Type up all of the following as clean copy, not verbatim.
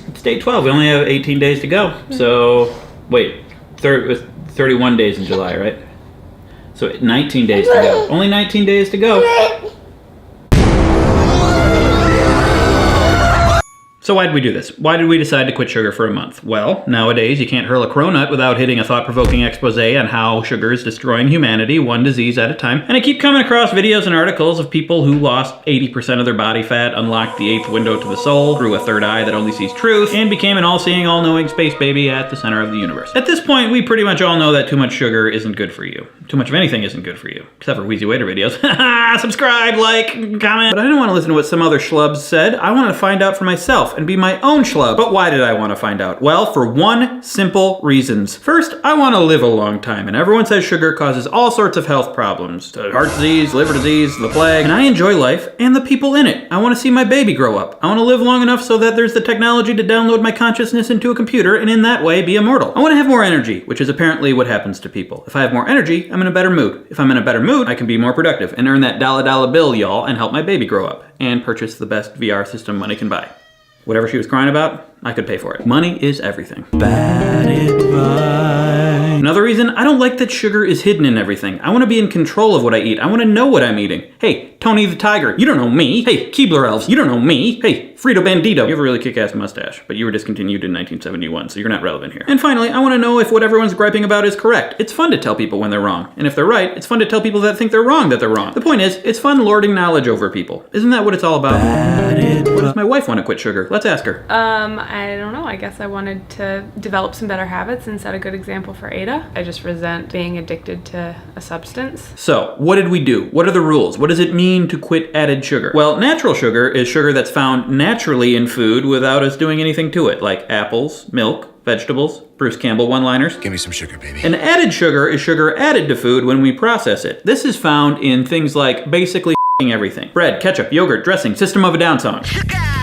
It's day 12. We only have 18 days to go. So, wait, 31 days in July, right? So 19 days to go. Only 19 days to go. So why did we do this? Why did we decide to quit sugar for a month? Well, nowadays you can't hurl a cronut without hitting a thought-provoking expose on how sugar is destroying humanity one disease at a time. And I keep coming across videos and articles of people who lost 80% of their body fat, unlocked the 8th window to the soul, grew a third eye that only sees truth, and became an all-seeing, all-knowing space baby at the center of the universe. At this point, we pretty much all know that too much sugar isn't good for you. Too much of anything isn't good for you. Except for Wheezy Waiter videos. Subscribe, like, comment. But I didn't want to listen to what some other schlubs said. I wanted to find out for myself and be my own schlub. But why did I want to find out? Well, for one simple reasons. First, I want to live a long time, and everyone says sugar causes all sorts of health problems. Heart disease, liver disease, the plague. And I enjoy life and the people in it. I want to see my baby grow up. I want to live long enough so that there's the technology to download my consciousness into a computer and in that way be immortal. I want to have more energy, which is apparently what happens to people. If I have more energy, I'm in a better mood. If I'm in a better mood, I can be more productive and earn that dollar bill, y'all, and help my baby grow up and purchase the best VR system money can buy. Whatever she was crying about, I could pay for it. Money is everything. Bad advice. Another reason, I don't like that sugar is hidden in everything. I want to be in control of what I eat. I want to know what I'm eating. Hey, Tony the Tiger, you don't know me. Hey, Keebler Elves, you don't know me. Hey, Frito Bandito, you have a really kick-ass mustache, but you were discontinued in 1971, so you're not relevant here. And finally, I want to know if what everyone's griping about is correct. It's fun to tell people when they're wrong. And if they're right, it's fun to tell people that think they're wrong that they're wrong. The point is, it's fun lording knowledge over people. Isn't that what it's all about? What does my wife want to quit sugar? Let's ask her. I don't know. I guess I wanted to develop some better habits and set a good example for Ada. I just resent being addicted to a substance. So, what did we do? What are the rules? What does it mean to quit added sugar? Well, natural sugar is sugar that's found naturally in food without us doing anything to it, like apples, milk, vegetables, Bruce Campbell one-liners. Give me some sugar, baby. And added sugar is sugar added to food when we process it. This is found in things like basically everything. Bread, ketchup, yogurt, dressing, System of a Down song.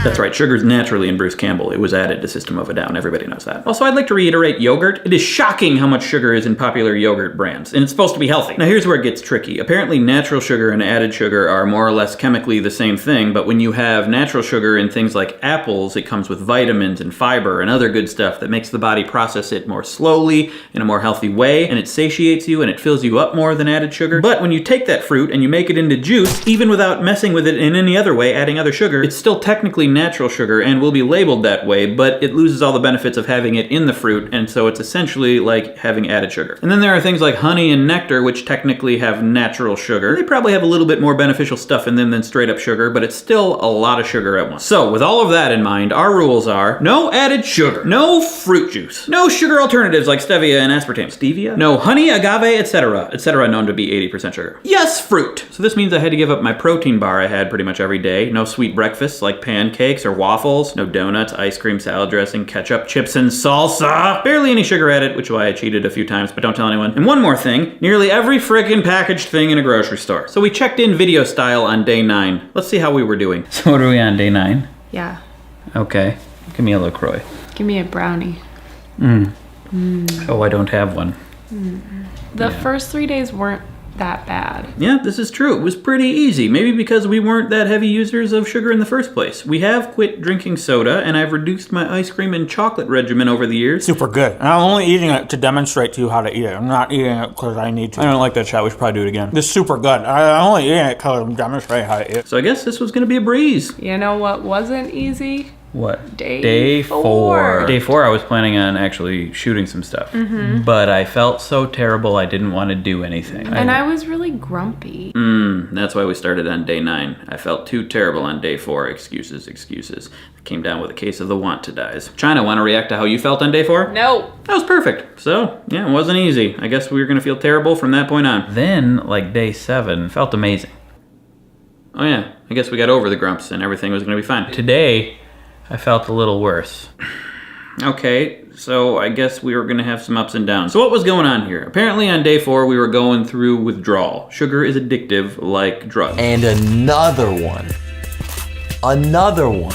That's right, sugar's naturally in Bruce Campbell. It was added to System of a Down. Everybody knows that. Also, I'd like to reiterate yogurt. It is shocking how much sugar is in popular yogurt brands, and it's supposed to be healthy. Now here's where it gets tricky. Apparently natural sugar and added sugar are more or less chemically the same thing, but when you have natural sugar in things like apples, it comes with vitamins and fiber and other good stuff that makes the body process it more slowly, in a more healthy way, and it satiates you and it fills you up more than added sugar. But when you take that fruit and you make it into juice, even without messing with it in any other way, adding other sugar, it's still technically natural sugar and will be labeled that way, but it loses all the benefits of having it in the fruit, and so it's essentially like having added sugar. And then there are things like honey and nectar, which technically have natural sugar. They probably have a little bit more beneficial stuff in them than straight up sugar, but it's still a lot of sugar at once. So with all of that in mind, our rules are no added sugar, no fruit juice, no sugar alternatives like stevia and aspartame. Stevia? No honey, agave, etc. known to be 80% sugar. Yes, fruit! So this means I had to give up my protein bar I had pretty much every day. No sweet breakfasts like pancakes or waffles, no donuts, ice cream, salad dressing, ketchup, chips, and salsa. Barely any sugar added, which is why I cheated a few times, but don't tell anyone. And one more thing, nearly every frickin' packaged thing in a grocery store. So we checked in video style on day 9. Let's see how we were doing. So what are we on, day 9? Yeah. Okay, give me a LaCroix. Give me a brownie. Oh, I don't have one. The first 3 days weren't that bad. Yeah, this is true. It was pretty easy. Maybe because we weren't that heavy users of sugar in the first place. We have quit drinking soda, and I've reduced my ice cream and chocolate regimen over the years. Super good. And I'm only eating it to demonstrate to you how to eat it. I'm not eating it because I need to. I don't like that shot. We should probably do it again. This is super good. I'm only eating it because I'm demonstrating how to eat it. So I guess this was going to be a breeze. You know what wasn't easy? What? Day 4. Day 4, I was planning on actually shooting some stuff. But I felt so terrible I didn't want to do anything. And I was really grumpy. That's why we started on day 9. I felt too terrible on day 4. Excuses. I came down with a case of the want to dies. China, want to react to how you felt on day 4? No. That was perfect. So, yeah, it wasn't easy. I guess we were going to feel terrible from that point on. Then, like day 7, felt amazing. Oh yeah, I guess we got over the grumps and everything was going to be fine. Today, I felt a little worse. Okay, so I guess we were gonna have some ups and downs. So what was going on here? Apparently on day 4, we were going through withdrawal. Sugar is addictive like drugs. And another one. Another one.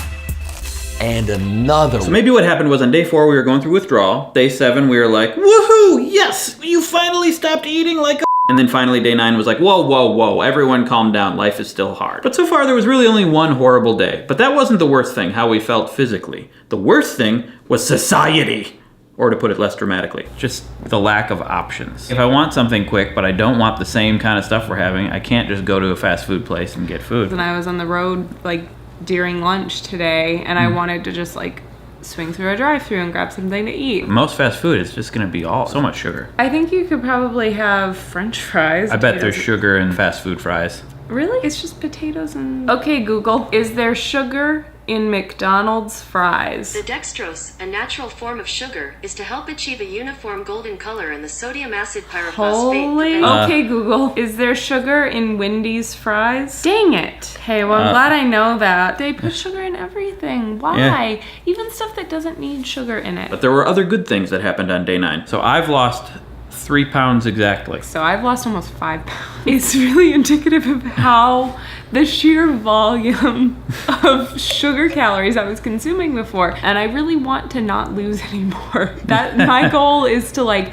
And another one. So maybe what happened was on day 4, we were going through withdrawal. Day 7, we were like, woohoo, yes, you finally stopped eating like a And then finally day 9 was like, whoa, whoa, whoa, everyone calm down, life is still hard. But so far there was really only one horrible day. But that wasn't the worst thing, how we felt physically. The worst thing was society. Or to put it less dramatically, just the lack of options. If I want something quick, but I don't want the same kind of stuff we're having, I can't just go to a fast food place and get food. And I was on the road like during lunch today, and I wanted to just like swing through a drive-thru and grab something to eat. Most fast food is just gonna be so much sugar. I think you could probably have French fries. I bet there's sugar in fast food fries. Really? It's just potatoes and... Okay, Google. Is there sugar in McDonald's fries? The dextrose, a natural form of sugar, is to help achieve a uniform golden color in the sodium acid pyrophosphate. Holy... Okay, Google. Is there sugar in Wendy's fries? Dang it. Okay, well, I'm glad I know that. They put sugar in everything. Why? Yeah. Even stuff that doesn't need sugar in it. But there were other good things that happened on day 9. So I've lost 3 pounds exactly. So I've lost almost 5 pounds. It's really indicative of how the sheer volume of sugar calories I was consuming before. And I really want to not lose any more. That my goal is to like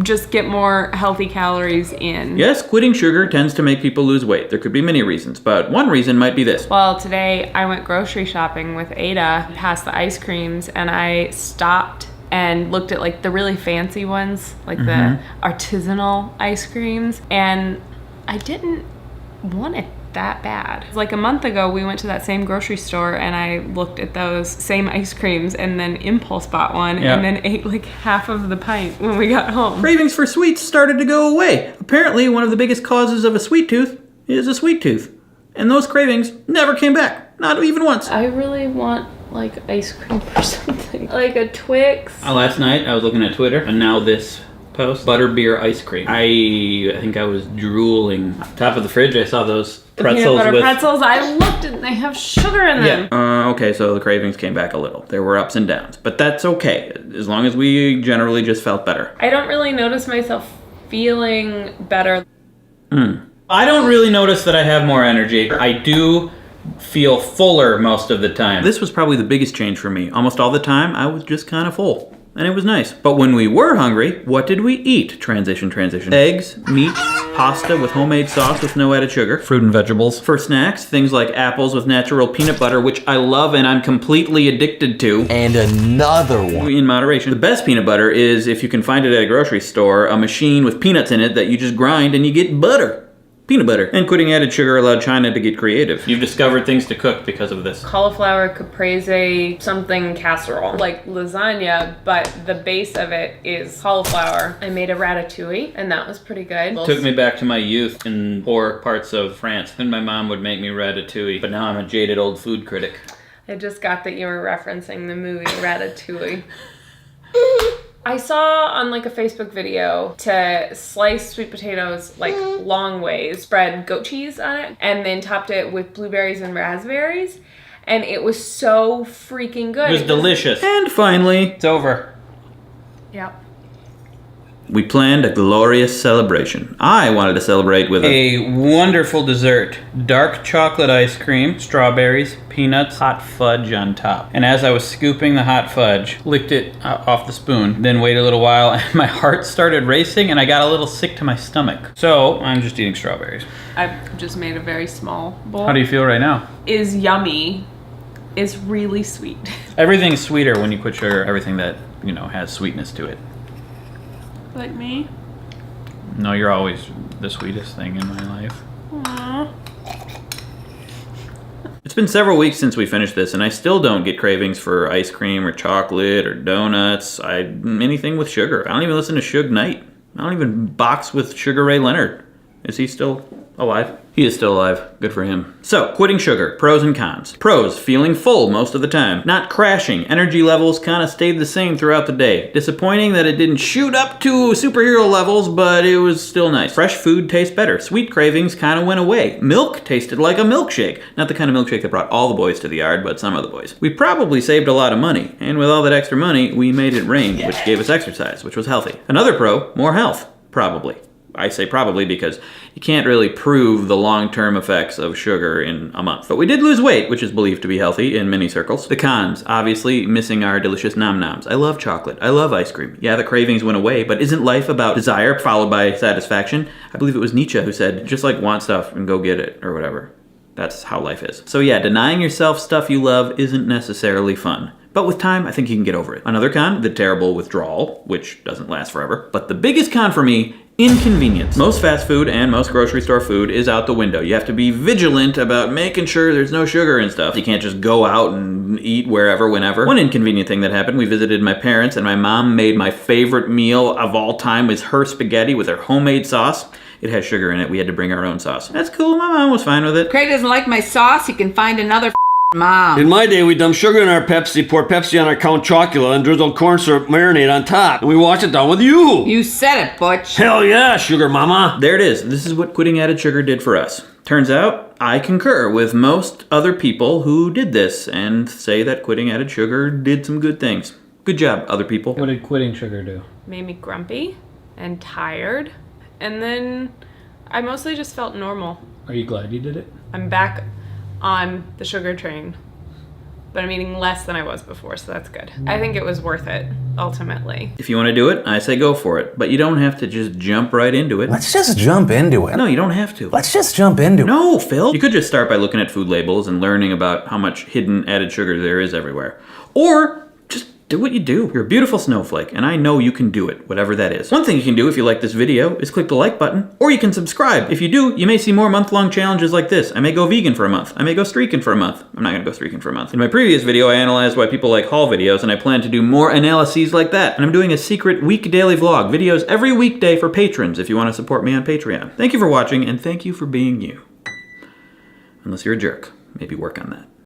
just get more healthy calories in. Yes, quitting sugar tends to make people lose weight. There could be many reasons, but one reason might be this. Well, today I went grocery shopping with Ada past the ice creams, and I stopped and looked at like the really fancy ones, like the artisanal ice creams, and I didn't want it that bad. Like a month ago, we went to that same grocery store and I looked at those same ice creams and then impulse bought one and then ate like half of the pint when we got home. Cravings for sweets started to go away. Apparently, one of the biggest causes of a sweet tooth is a sweet tooth. And those cravings never came back, not even once. I really want like ice cream or something. Like a Twix. Last night, I was looking at Twitter, and now this post, butterbeer ice cream. I think I was drooling. Top of the fridge, I saw those pretzels peanut butter with... pretzels. I looked and they have sugar in them. Yeah. Okay, so the cravings came back a little. There were ups and downs, but that's okay, as long as we generally just felt better. I don't really notice myself feeling better. I don't really notice that I have more energy. I do feel fuller most of the time. This was probably the biggest change for me. Almost all the time, I was just kind of full. And it was nice. But when we were hungry, what did we eat? Transition. Eggs, meat, pasta with homemade sauce with no added sugar. Fruit and vegetables. For snacks, things like apples with natural peanut butter, which I love and I'm completely addicted to. And another one. In moderation. The best peanut butter is, if you can find it at a grocery store, a machine with peanuts in it that you just grind and you get butter. Peanut butter. And quitting added sugar allowed China to get creative. You've discovered things to cook because of this. Cauliflower caprese something casserole. Like lasagna, but the base of it is cauliflower. I made a ratatouille, and that was pretty good. Took me back to my youth in poor parts of France. And my mom would make me ratatouille, but now I'm a jaded old food critic. I just got that you were referencing the movie Ratatouille. I saw on like a Facebook video to slice sweet potatoes like long ways, spread goat cheese on it, and then topped it with blueberries and raspberries. And it was so freaking good. It was delicious. And finally, it's over. Yep. We planned a glorious celebration. I wanted to celebrate with a wonderful dessert. Dark chocolate ice cream, strawberries, peanuts, hot fudge on top. And as I was scooping the hot fudge, licked it off the spoon, then waited a little while, and my heart started racing, and I got a little sick to my stomach. So, I'm just eating strawberries. I've just made a very small bowl. How do you feel right now? Is yummy. Is really sweet. Everything's sweeter when you put sugar, everything that, has sweetness to it. Like me? No, you're always the sweetest thing in my life. Aww. It's been several weeks since we finished this, and I still don't get cravings for ice cream or chocolate or donuts. Anything with sugar. I don't even listen to Suge Knight. I don't even box with Sugar Ray Leonard. Is he still alive? He is still alive. Good for him. So, quitting sugar. Pros and cons. Pros, feeling full most of the time. Not crashing. Energy levels kind of stayed the same throughout the day. Disappointing that it didn't shoot up to superhero levels, but it was still nice. Fresh food tastes better. Sweet cravings kind of went away. Milk tasted like a milkshake. Not the kind of milkshake that brought all the boys to the yard, but some of the boys. We probably saved a lot of money, and with all that extra money, we made it rain, which gave us exercise, which was healthy. Another pro, more health. Probably. I say probably because you can't really prove the long-term effects of sugar in a month. But we did lose weight, which is believed to be healthy in many circles. The cons, obviously missing our delicious nom-noms. I love chocolate. I love ice cream. Yeah, the cravings went away, but isn't life about desire followed by satisfaction? I believe it was Nietzsche who said, just like want stuff and go get it, or whatever. That's how life is. So yeah, denying yourself stuff you love isn't necessarily fun. But with time, I think you can get over it. Another con, the terrible withdrawal, which doesn't last forever. But the biggest con for me, inconvenience. Most fast food and most grocery store food is out the window. You have to be vigilant about making sure there's no sugar and stuff. You can't just go out and eat wherever, whenever. One inconvenient thing that happened, we visited my parents and my mom made my favorite meal of all time was her spaghetti with her homemade sauce. It has sugar in it. We had to bring our own sauce. That's cool. My mom was fine with it. Craig doesn't like my sauce. He can find another mom. In my day, we dumped sugar in our Pepsi, poured Pepsi on our Count Chocula, and drizzled corn syrup marinade on top. And we washed it down with you. You said it, Butch. Hell yeah, sugar mama. There it is. This is what quitting added sugar did for us. Turns out, I concur with most other people who did this and say that quitting added sugar did some good things. Good job, other people. What did quitting sugar do? Made me grumpy and tired. And then I mostly just felt normal. Are you glad you did it? I'm back on the sugar train, but I'm eating less than I was before, so that's good. I think it was worth it, ultimately. If you want to do it, I say go for it. But you don't have to just jump right into it. Let's just jump into it. No, you don't have to. Let's just jump into it. No, Phil. You could just start by looking at food labels and learning about how much hidden added sugar there is everywhere. Or just do what you do. You're a beautiful snowflake, and I know you can do it, whatever that is. One thing you can do if you like this video is click the like button, or you can subscribe. If you do, you may see more month-long challenges like this. I may go vegan for a month. I may go streaking for a month. I'm not gonna go streaking for a month. In my previous video, I analyzed why people like haul videos, and I plan to do more analyses like that. And I'm doing a secret week daily vlog, videos every weekday for patrons if you want to support me on Patreon. Thank you for watching, and thank you for being you. Unless you're a jerk. Maybe work on that.